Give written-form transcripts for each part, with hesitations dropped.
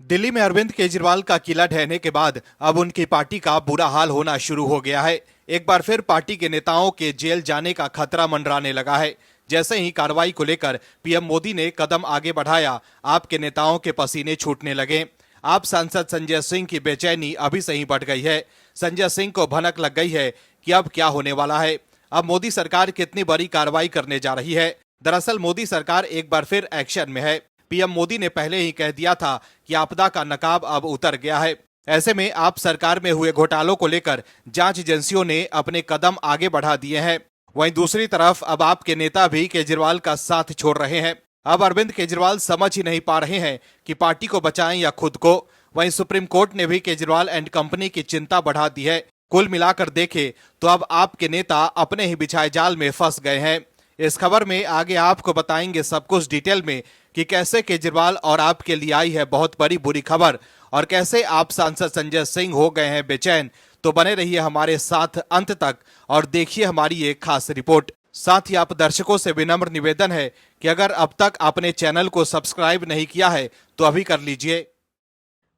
दिल्ली में अरविंद केजरीवाल का किला ढहने के बाद अब उनकी पार्टी का बुरा हाल होना शुरू हो गया है। एक बार फिर पार्टी के नेताओं के जेल जाने का खतरा मंडराने लगा है। जैसे ही कार्रवाई को लेकर पीएम मोदी ने कदम आगे बढ़ाया, आपके नेताओं के पसीने छूटने लगे। आप सांसद संजय सिंह की बेचैनी अभी से ही बढ़ गई है। संजय सिंह को भनक लग गई है कि अब क्या होने वाला है। अब मोदी सरकार कितनी बड़ी कार्रवाई करने जा रही है। दरअसल मोदी सरकार एक बार फिर एक्शन में है। पीएम मोदी ने पहले ही कह दिया था कि आपदा का नकाब अब उतर गया है। ऐसे में आप सरकार में हुए घोटालों को लेकर जांच एजेंसियों ने अपने कदम आगे बढ़ा दिए हैं। वहीं दूसरी तरफ अब आपके नेता भी केजरीवाल का साथ छोड़ रहे हैं। अब अरविंद केजरीवाल समझ ही नहीं पा रहे हैं कि पार्टी को बचाएं या खुद को। वहीं सुप्रीम कोर्ट ने भी केजरीवाल एंड कंपनी की चिंता बढ़ा दी है। कुल मिलाकर देखें तो अब आपके नेता अपने ही बिछाए जाल में फंस गए हैं। इस खबर में आगे आपको बताएंगे सब कुछ डिटेल में कि कैसे केजरीवाल और आपके लिए आई है बहुत बड़ी बुरी खबर और कैसे आप सांसद संजय सिंह हो गए हैं बेचैन। तो बने रहिए हमारे साथ अंत तक और देखिए हमारी ये खास रिपोर्ट। साथ ही आप दर्शकों से विनम्र निवेदन है कि अगर अब तक आपने चैनल को सब्सक्राइब नहीं किया है तो अभी कर लीजिए।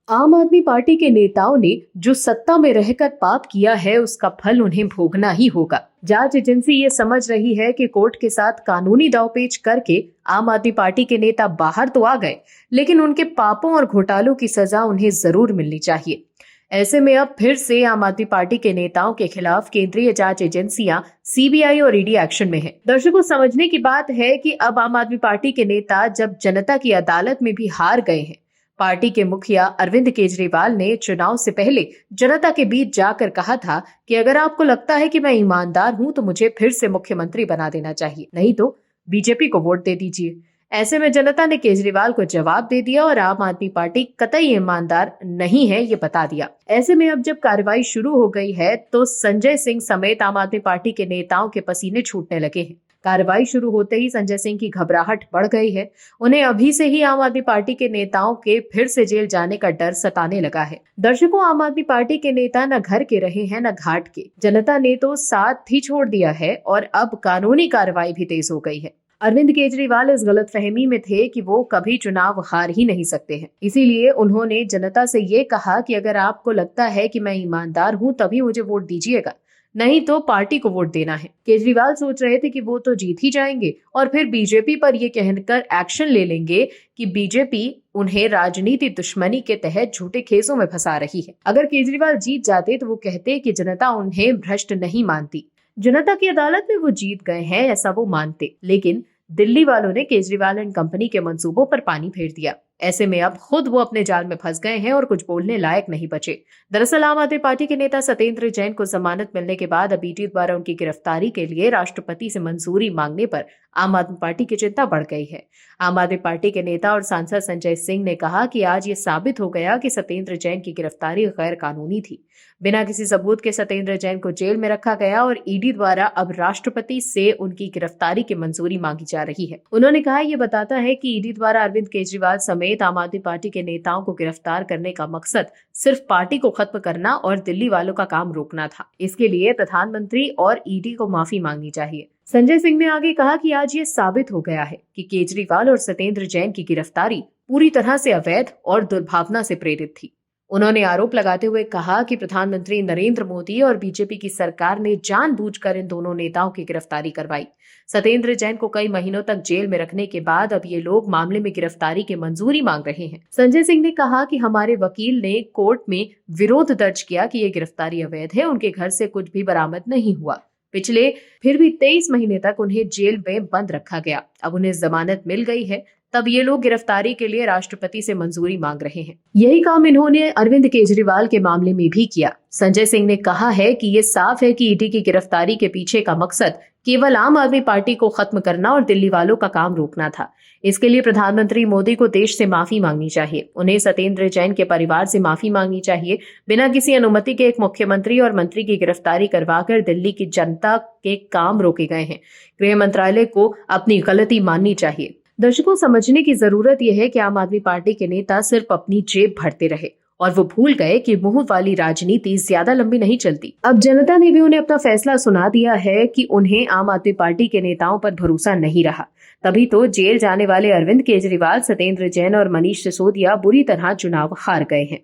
आम आदमी पार्टी के नेताओं ने जो सत्ता में रहकर पाप किया है उसका फल उन्हें भोगना ही होगा। जांच एजेंसी ये समझ रही है कि कोर्ट के साथ कानूनी दांवपेच करके आम आदमी पार्टी के नेता बाहर तो आ गए, लेकिन उनके पापों और घोटालों की सजा उन्हें जरूर मिलनी चाहिए। ऐसे में अब फिर से आम आदमी पार्टी के नेताओं के खिलाफ केंद्रीय जांच एजेंसियां सीबीआई और ईडी एक्शन में है। दर्शकों, समझने की बात है कि अब आम आदमी पार्टी के नेता जब जनता की अदालत में भी हार गए हैं। पार्टी के मुखिया अरविंद केजरीवाल ने चुनाव से पहले जनता के बीच जाकर कहा था कि अगर आपको लगता है कि मैं ईमानदार हूं तो मुझे फिर से मुख्यमंत्री बना देना चाहिए, नहीं तो बीजेपी को वोट दे दीजिए। ऐसे में जनता ने केजरीवाल को जवाब दे दिया और आम आदमी पार्टी कतई ईमानदार नहीं है ये बता दिया। ऐसे में अब जब कार्रवाई शुरू हो गई है तो संजय सिंह समेत आम आदमी पार्टी के नेताओं के पसीने छूटने लगे हैं। कार्रवाई शुरू होते ही संजय सिंह की घबराहट बढ़ गई है। उन्हें अभी से ही आम आदमी पार्टी के नेताओं के फिर से जेल जाने का डर सताने लगा है। दर्शकों, आम आदमी पार्टी के नेता न घर के रहे हैं न घाट के। जनता ने तो साथ ही छोड़ दिया है और अब कानूनी कार्रवाई भी तेज हो गई है। अरविंद केजरीवाल इस गलतफहमी में थे कि वो कभी चुनाव हार ही नहीं सकते हैं। इसीलिए उन्होंने जनता से ये कहा कि अगर आपको लगता है कि मैं ईमानदार हूं तभी मुझे वोट दीजिएगा, नहीं तो पार्टी को वोट देना है। केजरीवाल सोच रहे थे कि वो तो जीत ही जाएंगे और फिर बीजेपी पर ये कहकर एक्शन ले लेंगे कि बीजेपी उन्हें राजनीति दुश्मनी के तहत झूठे केसों में फंसा रही है। अगर केजरीवाल जीत जाते तो वो कहते कि जनता उन्हें भ्रष्ट नहीं मानती, जनता की अदालत में वो जीत गए हैं ऐसा वो मानते। लेकिन दिल्ली वालों ने केजरीवाल एंड कंपनी के मंसूबों पर पानी फेर दिया। ऐसे में अब खुद वो अपने जाल में फंस गए हैं और कुछ बोलने लायक नहीं बचे। दरअसल आम आदमी पार्टी के नेता सत्येंद्र जैन को जमानत मिलने के बाद अब ईडी द्वारा उनकी गिरफ्तारी के लिए राष्ट्रपति से मंजूरी मांगने पर आम आदमी पार्टी की चिंता बढ़ गई है। आम आदमी पार्टी के नेता और सांसद संजय सिंह ने कहा कि आज ये साबित हो गया कि सत्येंद्र जैन की गिरफ्तारी गैर कानूनी थी। बिना किसी सबूत के सत्येंद्र जैन को जेल में रखा गया और ईडी द्वारा अब राष्ट्रपति से उनकी गिरफ्तारी की मंजूरी मांगी जा रही है। उन्होंने कहा यह बताता है कि ईडी द्वारा अरविंद केजरीवाल समेत आम आदमी पार्टी के नेताओं को गिरफ्तार करने का मकसद सिर्फ पार्टी को खत्म करना और दिल्ली वालों का काम रोकना था। इसके लिए प्रधानमंत्री और ईडी को माफी मांगनी चाहिए। संजय सिंह ने आगे कहा कि आज ये साबित हो गया है कि केजरीवाल और सत्येंद्र जैन की गिरफ्तारी पूरी तरह से अवैध और दुर्भावना से प्रेरित थी। उन्होंने आरोप लगाते हुए कहा कि प्रधानमंत्री नरेंद्र मोदी और बीजेपी की सरकार ने जानबूझकर इन दोनों नेताओं की गिरफ्तारी करवाई। सत्येंद्र जैन को कई महीनों तक जेल में रखने के बाद अब ये लोग मामले में गिरफ्तारी की मंजूरी मांग रहे हैं। संजय सिंह ने कहा कि हमारे वकील ने कोर्ट में विरोध दर्ज किया कि ये गिरफ्तारी अवैध है। उनके घर से कुछ भी बरामद नहीं हुआ। पिछले फिर भी 23 महीने तक उन्हें जेल में बंद रखा गया। अब उन्हें जमानत मिल गई है, तब ये लोग गिरफ्तारी के लिए राष्ट्रपति से मंजूरी मांग रहे हैं। यही काम इन्होंने अरविंद केजरीवाल के मामले में भी किया। संजय सिंह ने कहा है कि ये साफ है कि ईडी की गिरफ्तारी के पीछे का मकसद केवल आम आदमी पार्टी को खत्म करना और दिल्ली वालों का काम रोकना था। इसके लिए प्रधानमंत्री मोदी को देश से माफी मांगनी चाहिए। उन्हें सत्येंद्र जैन के परिवार से माफी मांगनी चाहिए। बिना किसी अनुमति के एक मुख्यमंत्री और मंत्री की गिरफ्तारी करवाकर दिल्ली की जनता के काम रोके गए हैं। गृह मंत्रालय को अपनी गलती माननी चाहिए। दर्शकों, समझने की जरूरत यह है कि आम आदमी पार्टी के नेता सिर्फ अपनी जेब भरते रहे और वो भूल गए कि मुंह वाली राजनीति ज्यादा लंबी नहीं चलती। अब जनता ने भी उन्हें अपना फैसला सुना दिया है कि उन्हें आम आदमी पार्टी के नेताओं पर भरोसा नहीं रहा। तभी तो जेल जाने वाले अरविंद केजरीवाल, सत्येंद्र जैन और मनीष सिसोदिया बुरी तरह चुनाव हार गए हैं।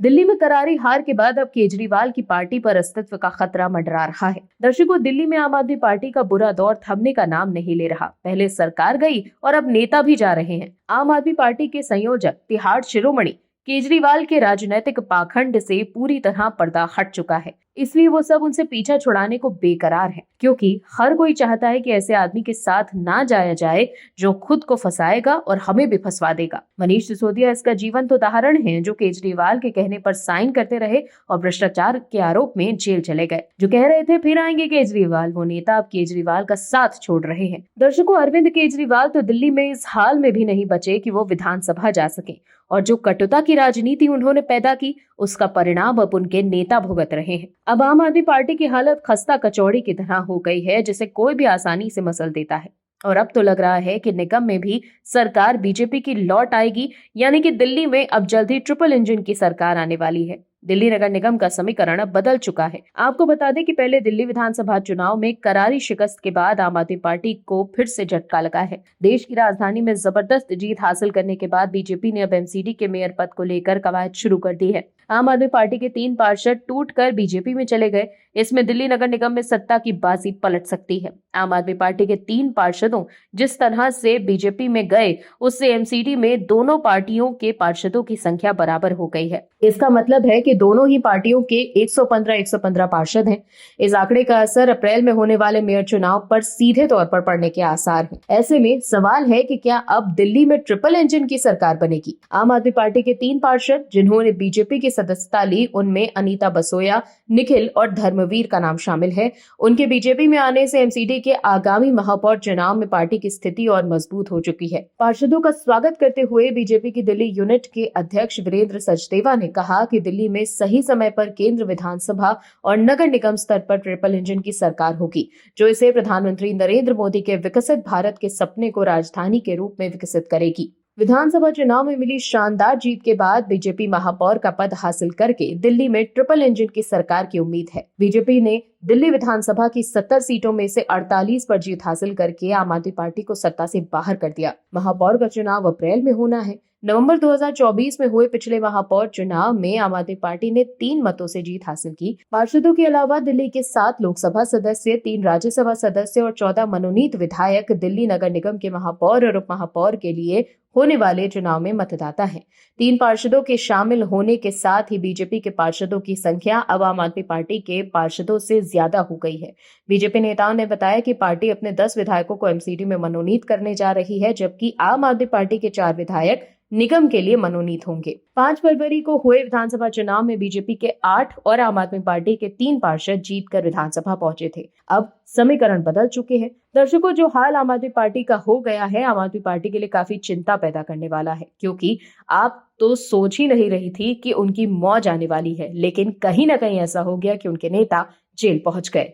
दिल्ली में करारी हार के बाद अब केजरीवाल की पार्टी पर अस्तित्व का खतरा मंडरा रहा है। दर्शकों, दिल्ली में आम आदमी पार्टी का बुरा दौर थमने का नाम नहीं ले रहा। पहले सरकार गई और अब नेता भी जा रहे हैं। आम आदमी पार्टी के संयोजक तिहाड़ शिरोमणि केजरीवाल के राजनीतिक पाखंड से पूरी तरह पर्दा हट चुका है, इसलिए वो सब उनसे पीछा छुड़ाने को बेकरार है, क्योंकि हर कोई चाहता है कि ऐसे आदमी के साथ ना जाया जाए जो खुद को फंसाएगा और हमें भी फंसवा देगा। मनीष सिसोदिया इसका जीवंत उदाहरण है, जो केजरीवाल के कहने पर साइन करते रहे और भ्रष्टाचार के आरोप में जेल चले गए। जो कह रहे थे फिर आएंगे केजरीवाल, वो नेता अब केजरीवाल का साथ छोड़ रहे हैं। दर्शकों, अरविंद केजरीवाल तो दिल्ली में इस हाल में भी नहीं बचे कि वो विधानसभा जा सके, और जो कटुता की राजनीति उन्होंने पैदा की, उसका परिणाम अब उनके नेता भुगत रहे हैं। अब आम आदमी पार्टी की हालत खस्ता कचौड़ी की तरह हो गई है, जिसे कोई भी आसानी से मसल देता है। और अब तो लग रहा है कि निगम में भी सरकार बीजेपी की लौट आएगी, यानी कि दिल्ली में अब जल्द ही ट्रिपल इंजन की सरकार आने वाली है। दिल्ली नगर निगम का समीकरण अब बदल चुका है। आपको बता दें कि पहले दिल्ली विधानसभा चुनाव में करारी शिकस्त के बाद आम आदमी पार्टी को फिर से झटका लगा है। देश की राजधानी में जबरदस्त जीत हासिल करने के बाद बीजेपी ने अब एमसीडी के मेयर पद को लेकर कवायद शुरू कर दी है। आम आदमी पार्टी के 3 पार्षद टूटकर बीजेपी में चले गए। इसमें दिल्ली नगर निगम में सत्ता की बाजी पलट सकती है। आम आदमी पार्टी के 3 पार्षदों जिस तरह से बीजेपी में गए, उससे एमसीडी में दोनों पार्टियों के पार्षदों की संख्या बराबर हो गई है। इसका मतलब है कि दोनों ही पार्टियों के 115 पार्षद हैं। इस आंकड़े का असर अप्रैल में होने वाले मेयर चुनाव पर सीधे तौर पर पड़ने के आसार हैं। ऐसे में सवाल है कि क्या अब दिल्ली में ट्रिपल इंजन की सरकार बनेगी? आम आदमी पार्टी के 3 पार्षद जिन्होंने बीजेपी की सदस्यता ली, उनमें अनीता बसोया, निखिल और धर्मवीर का नाम शामिल है। उनके बीजेपी में आने से एमसीडी के आगामी महापौर चुनाव में पार्टी की स्थिति और मजबूत हो चुकी है। पार्षदों का स्वागत करते हुए बीजेपी की दिल्ली यूनिट के अध्यक्ष वीरेंद्र सचदेवा ने कहा कि दिल्ली में सही समय पर केंद्र, विधानसभा और नगर निगम स्तर पर ट्रिपल इंजन की सरकार होगी, जो इसे प्रधानमंत्री नरेंद्र मोदी के विकसित भारत के सपने को राजधानी के रूप में विकसित करेगी। विधानसभा चुनाव में मिली शानदार जीत के बाद बीजेपी महापौर का पद हासिल करके दिल्ली में ट्रिपल इंजन की सरकार की उम्मीद है। बीजेपी ने दिल्ली विधानसभा की 70 सीटों में से 48 पर जीत हासिल करके आम आदमी पार्टी को सत्ता से बाहर कर दिया। महापौर का चुनाव अप्रैल में होना है। नवंबर 2024 में हुए पिछले महापौर चुनाव में आम आदमी पार्टी ने 3 मतों से जीत हासिल की। पार्षदों के अलावा दिल्ली के 7 लोकसभा सदस्य, 3 राज्यसभा सदस्य और 14 मनोनीत विधायक दिल्ली नगर निगम के महापौर और उप महापौर के लिए होने वाले चुनाव में मतदाता हैं। 3 पार्षदों के शामिल होने के साथ ही बीजेपी के पार्षदों की संख्या अब आम आदमी पार्टी के पार्षदों से ज्यादा हो गई है। बीजेपी नेताओं ने बताया कि पार्टी अपने 10 विधायकों को एमसीडी में मनोनीत करने जा रही है, जबकि आम आदमी पार्टी के 4 विधायक निगम के लिए मनोनीत होंगे। 5 फरवरी को हुए विधानसभा चुनाव में बीजेपी के 8 और आम आदमी पार्टी के 3 पार्षद जीतकर विधानसभा पहुंचे थे। अब समीकरण बदल चुके हैं। दर्शकों, जो हाल आम आदमी पार्टी का हो गया है, आम आदमी पार्टी के लिए काफी चिंता पैदा करने वाला है, क्योंकि आप तो सोच ही नहीं रही थी कि उनकी मौज आने वाली है, लेकिन कहीं ना कहीं ऐसा हो गया कि उनके नेता जेल पहुंच गए।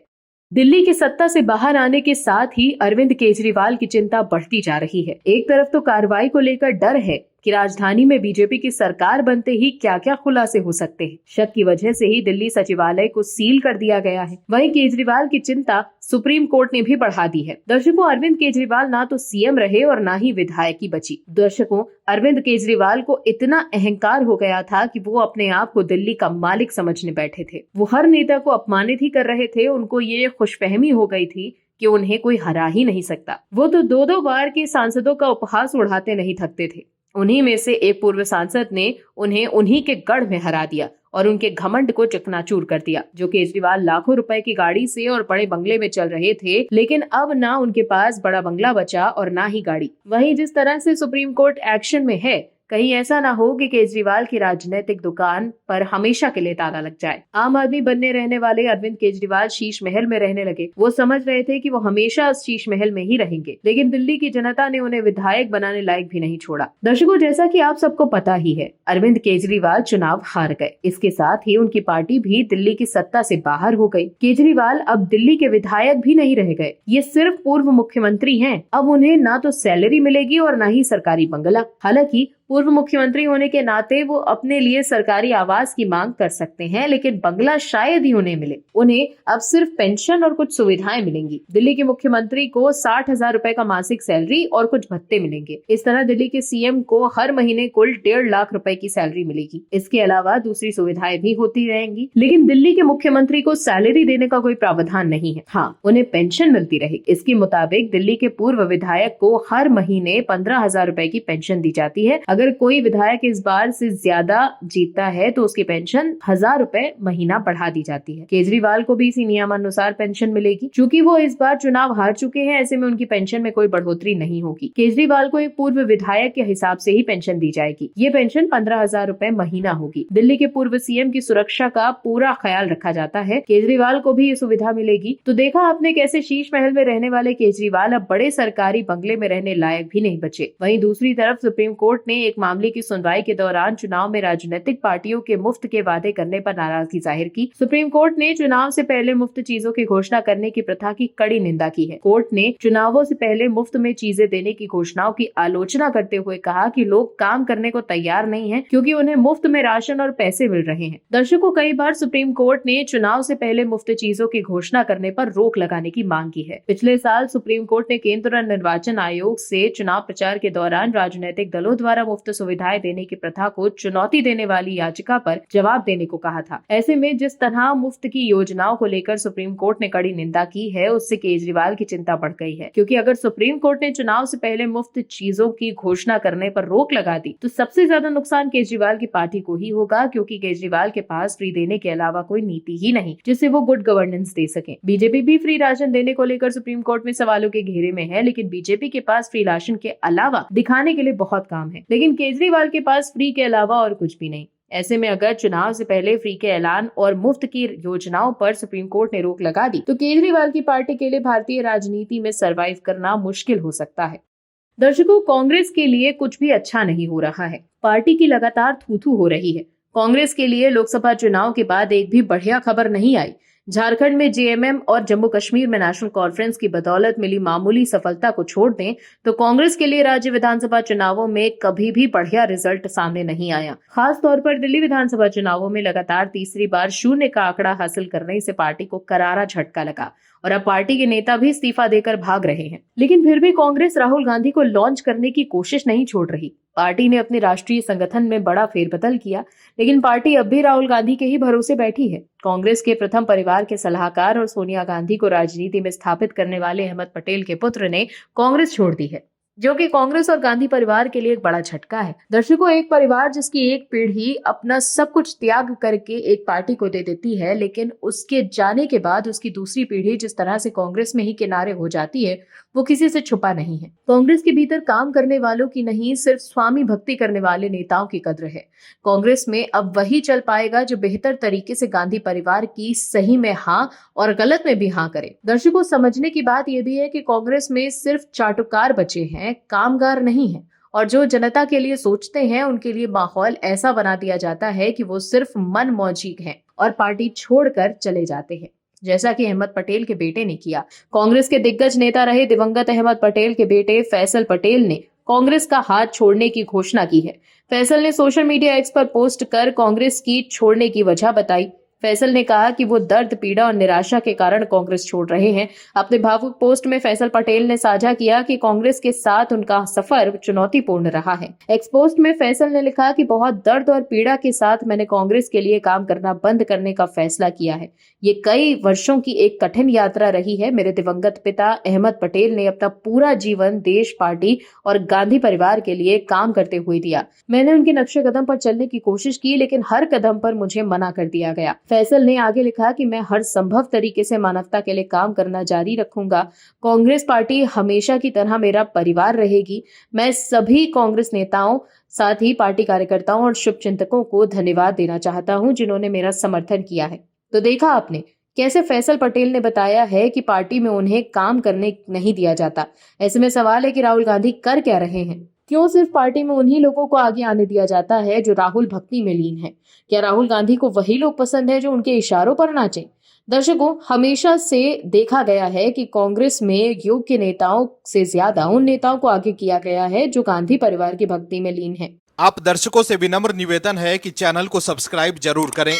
दिल्ली की सत्ता से बाहर आने के साथ ही अरविंद केजरीवाल की चिंता बढ़ती जा रही है। एक तरफ तो कार्रवाई को लेकर डर है कि राजधानी में बीजेपी की सरकार बनते ही क्या क्या खुलासे हो सकते हैं। शक की वजह से ही दिल्ली सचिवालय को सील कर दिया गया है। वहीं केजरीवाल की चिंता सुप्रीम कोर्ट ने भी बढ़ा दी है। दर्शकों, अरविंद केजरीवाल ना तो सीएम रहे और ना ही विधायकी बची। दर्शकों, अरविंद केजरीवाल को इतना अहंकार हो गया था कि वो अपने आप को दिल्ली का मालिक समझने बैठे थे। वो हर नेता को अपमानित ही कर रहे थे। उनको ये खुशफहमी हो गई थी कि उन्हें कोई हरा ही नहीं सकता। वो तो 2-2 बार के सांसदों का उपहास उड़ाते नहीं थकते थे। उन्हीं में से एक पूर्व सांसद ने उन्हें उन्हीं के गढ़ में हरा दिया और उनके घमंड को चकनाचूर कर दिया। जो केजरीवाल लाखों रुपए की गाड़ी से और बड़े बंगले में चल रहे थे, लेकिन अब ना उनके पास बड़ा बंगला बचा और ना ही गाड़ी। वहीं जिस तरह से सुप्रीम कोर्ट एक्शन में है, कहीं ऐसा ना हो कि केजरीवाल की राजनीतिक दुकान पर हमेशा के लिए ताला लग जाए। आम आदमी बनने रहने वाले अरविंद केजरीवाल शीश महल में रहने लगे। वो समझ रहे थे कि वो हमेशा उस शीश महल में ही रहेंगे, लेकिन दिल्ली की जनता ने उन्हें विधायक बनाने लायक भी नहीं छोड़ा। दर्शकों, जैसा कि आप सबको पता ही है, अरविंद केजरीवाल चुनाव हार गए। इसके साथ ही उनकी पार्टी भी दिल्ली की सत्ता से बाहर हो गई। केजरीवाल अब दिल्ली के विधायक भी नहीं रह गए। ये सिर्फ पूर्व मुख्यमंत्री हैं। अब उन्हें ना तो सैलरी मिलेगी और ना ही सरकारी बंगला। हालांकि पूर्व मुख्यमंत्री होने के नाते वो अपने लिए सरकारी आवास की मांग कर सकते हैं, लेकिन बंगला शायद ही उन्हें मिले। उन्हें अब सिर्फ पेंशन और कुछ सुविधाएं मिलेंगी। दिल्ली के मुख्यमंत्री को 60,000 रुपए का मासिक सैलरी और कुछ भत्ते मिलेंगे। इस तरह दिल्ली के सीएम को हर महीने कुल 1.5 लाख रुपए की सैलरी मिलेगी। इसके अलावा दूसरी सुविधाएं भी होती रहेंगी, लेकिन दिल्ली के मुख्यमंत्री को सैलरी देने का कोई प्रावधान नहीं है। हाँ, उन्हें पेंशन मिलती रहेगी। इसके मुताबिक दिल्ली के पूर्व विधायक को हर महीने 15,000 रुपए की पेंशन दी जाती है। अगर कोई विधायक इस बार से ज्यादा जीतता है तो उसकी पेंशन 1,000 रुपए महीना बढ़ा दी जाती है। केजरीवाल को भी इसी नियमानुसार पेंशन मिलेगी। चूंकि वो इस बार चुनाव हार चुके हैं, ऐसे में उनकी पेंशन में कोई बढ़ोतरी नहीं होगी। केजरीवाल को एक पूर्व विधायक के हिसाब से ही पेंशन दी जाएगी। ये पेंशन 15,000 रुपए महीना होगी। दिल्ली के पूर्व सीएम की सुरक्षा का पूरा ख्याल रखा जाता है। केजरीवाल को भी ये सुविधा मिलेगी। तो देखा आपने कैसे शीश महल में रहने वाले केजरीवाल अब बड़े सरकारी बंगले में रहने लायक भी नहीं बचे। वहीं दूसरी तरफ सुप्रीम कोर्ट ने एक मामले की सुनवाई के दौरान चुनाव में राजनीतिक पार्टियों के मुफ्त के वादे करने पर नाराजगी जाहिर की। सुप्रीम कोर्ट ने चुनाव से पहले मुफ्त चीजों की घोषणा करने की प्रथा की कड़ी निंदा की है। कोर्ट ने चुनावों से पहले मुफ्त में चीजें देने की घोषणाओं की आलोचना करते हुए कहा कि लोग काम करने को तैयार नहीं है, क्योंकि उन्हें मुफ्त में राशन और पैसे मिल रहे हैं। दर्शकों, कई बार सुप्रीम कोर्ट ने चुनाव से पहले मुफ्त चीजों की घोषणा करने पर रोक लगाने की मांग की है। पिछले साल सुप्रीम कोर्ट ने केंद्र और निर्वाचन आयोग से चुनाव प्रचार के दौरान राजनीतिक दलों द्वारा मुफ्त सुविधाएं देने की प्रथा को चुनौती देने वाली याचिका पर जवाब देने को कहा था। ऐसे में जिस तरह मुफ्त की योजनाओं को लेकर सुप्रीम कोर्ट ने कड़ी निंदा की है, उससे केजरीवाल की चिंता बढ़ गई है। क्योंकि अगर सुप्रीम कोर्ट ने चुनाव से पहले मुफ्त चीजों की घोषणा करने पर रोक लगा दी तो सबसे ज्यादा नुकसान केजरीवाल की पार्टी को ही होगा, क्योंकि केजरीवाल के पास फ्री देने के अलावा कोई नीति ही नहीं जिससे वो गुड गवर्नेंस दे सके। बीजेपी भी फ्री राशन देने को लेकर सुप्रीम कोर्ट में सवालों के घेरे में है, लेकिन बीजेपी के पास फ्री राशन के अलावा दिखाने के लिए बहुत काम है। लेकिन केजरीवाल के पास फ्री के अलावा और कुछ भी नहीं। ऐसे में अगर चुनाव से पहले फ्री के ऐलान और मुफ्त की योजनाओं पर सुप्रीम कोर्ट ने रोक लगा दी तो केजरीवाल की पार्टी के लिए भारतीय राजनीति में सरवाइव करना मुश्किल हो सकता है। दर्शकों, कांग्रेस के लिए कुछ भी अच्छा नहीं हो रहा है। पार्टी की लगातार थू-थू हो रही है। कांग्रेस के लिए लोकसभा चुनाव के बाद एक भी बढ़िया खबर नहीं आई। झारखंड में जेएमएम और जम्मू कश्मीर में नेशनल कॉन्फ्रेंस की बदौलत मिली मामूली सफलता को छोड़ दें तो कांग्रेस के लिए राज्य विधानसभा चुनावों में कभी भी बढ़िया रिजल्ट सामने नहीं आया। खास तौर पर दिल्ली विधानसभा चुनावों में लगातार तीसरी बार शून्य का आंकड़ा हासिल करने से पार्टी को करारा झटका लगा और अब पार्टी के नेता भी इस्तीफा देकर भाग रहे हैं। लेकिन फिर भी कांग्रेस राहुल गांधी को लॉन्च करने की कोशिश नहीं छोड़ रही। पार्टी ने अपने राष्ट्रीय संगठन में बड़ा फेरबदल किया, लेकिन पार्टी अब भी राहुल गांधी के ही भरोसे बैठी है। कांग्रेस के प्रथम परिवार के सलाहकार और सोनिया गांधी को राजनीति में स्थापित करने वाले अहमद पटेल के पुत्र ने कांग्रेस छोड़ दी है, जो कि कांग्रेस और गांधी परिवार के लिए एक बड़ा झटका है। दर्शकों, एक परिवार जिसकी एक पीढ़ी अपना सब कुछ त्याग करके एक पार्टी को दे देती है, लेकिन उसके जाने के बाद उसकी दूसरी पीढ़ी जिस तरह से कांग्रेस में ही किनारे हो जाती है, वो किसी से छुपा नहीं है। कांग्रेस के भीतर काम करने वालों की नहीं, सिर्फ स्वामी भक्ति करने वाले नेताओं की कद्र है। कांग्रेस में अब वही चल पाएगा जो बेहतर तरीके से गांधी परिवार की सही में हाँ और गलत में भी हाँ करे। दर्शकों, समझने की बात यह भी है कि कांग्रेस में सिर्फ चाटुकार बचे हैं, कामगार नहीं है। और जो जनता के लिए सोचते हैं उनके लिए माहौल ऐसा बना दिया जाता है कि वो सिर्फ मन मौजी हैं और पार्टी छोड़कर चले जाते हैं, जैसा कि अहमद पटेल के बेटे ने किया। कांग्रेस के दिग्गज नेता रहे दिवंगत अहमद पटेल के बेटे फैसल पटेल ने कांग्रेस का हाथ छोड़ने की घोषणा की है। फैसल ने सोशल मीडिया एक्स पर पोस्ट कर कांग्रेस की छोड़ने की वजह बताई। फैसल ने कहा कि वो दर्द, पीड़ा और निराशा के कारण कांग्रेस छोड़ रहे हैं। अपने भावुक पोस्ट में फैसल पटेल ने साझा किया कि कांग्रेस के साथ उनका सफर चुनौतीपूर्ण रहा है। एक्स पोस्ट में फैसल ने लिखा कि बहुत दर्द और पीड़ा के साथ मैंने कांग्रेस के लिए काम करना बंद करने का फैसला किया है। ये कई वर्षों की एक कठिन यात्रा रही है। मेरे दिवंगत पिता अहमद पटेल ने अपना पूरा जीवन देश, पार्टी और गांधी परिवार के लिए काम करते हुए दिया। मैंने उनके नक्शे कदम पर चलने की कोशिश की, लेकिन हर कदम पर मुझे मना कर दिया गया। फैसल ने आगे लिखा कि मैं हर संभव तरीके से मानवता के लिए काम करना जारी रखूंगा। कांग्रेस पार्टी हमेशा की तरह मेरा परिवार रहेगी। मैं सभी कांग्रेस नेताओं, साथ ही पार्टी कार्यकर्ताओं और शुभचिंतकों को धन्यवाद देना चाहता हूं जिन्होंने मेरा समर्थन किया है। तो देखा आपने कैसे फैसल पटेल ने बताया है कि पार्टी में उन्हें काम करने नहीं दिया जाता। ऐसे में सवाल है कि राहुल गांधी कर क्या रहे हैं? क्यों सिर्फ पार्टी में उन्हीं लोगों को आगे आने दिया जाता है जो राहुल भक्ति में लीन है? क्या राहुल गांधी को वही लोग पसंद है जो उनके इशारों पर नाचें? दर्शकों, हमेशा से देखा गया है कि कांग्रेस में योग्य नेताओं से ज्यादा उन नेताओं को आगे किया गया है जो गांधी परिवार की भक्ति में लीन है। आप दर्शकों से विनम्र निवेदन है कि चैनल को सब्सक्राइब जरूर करें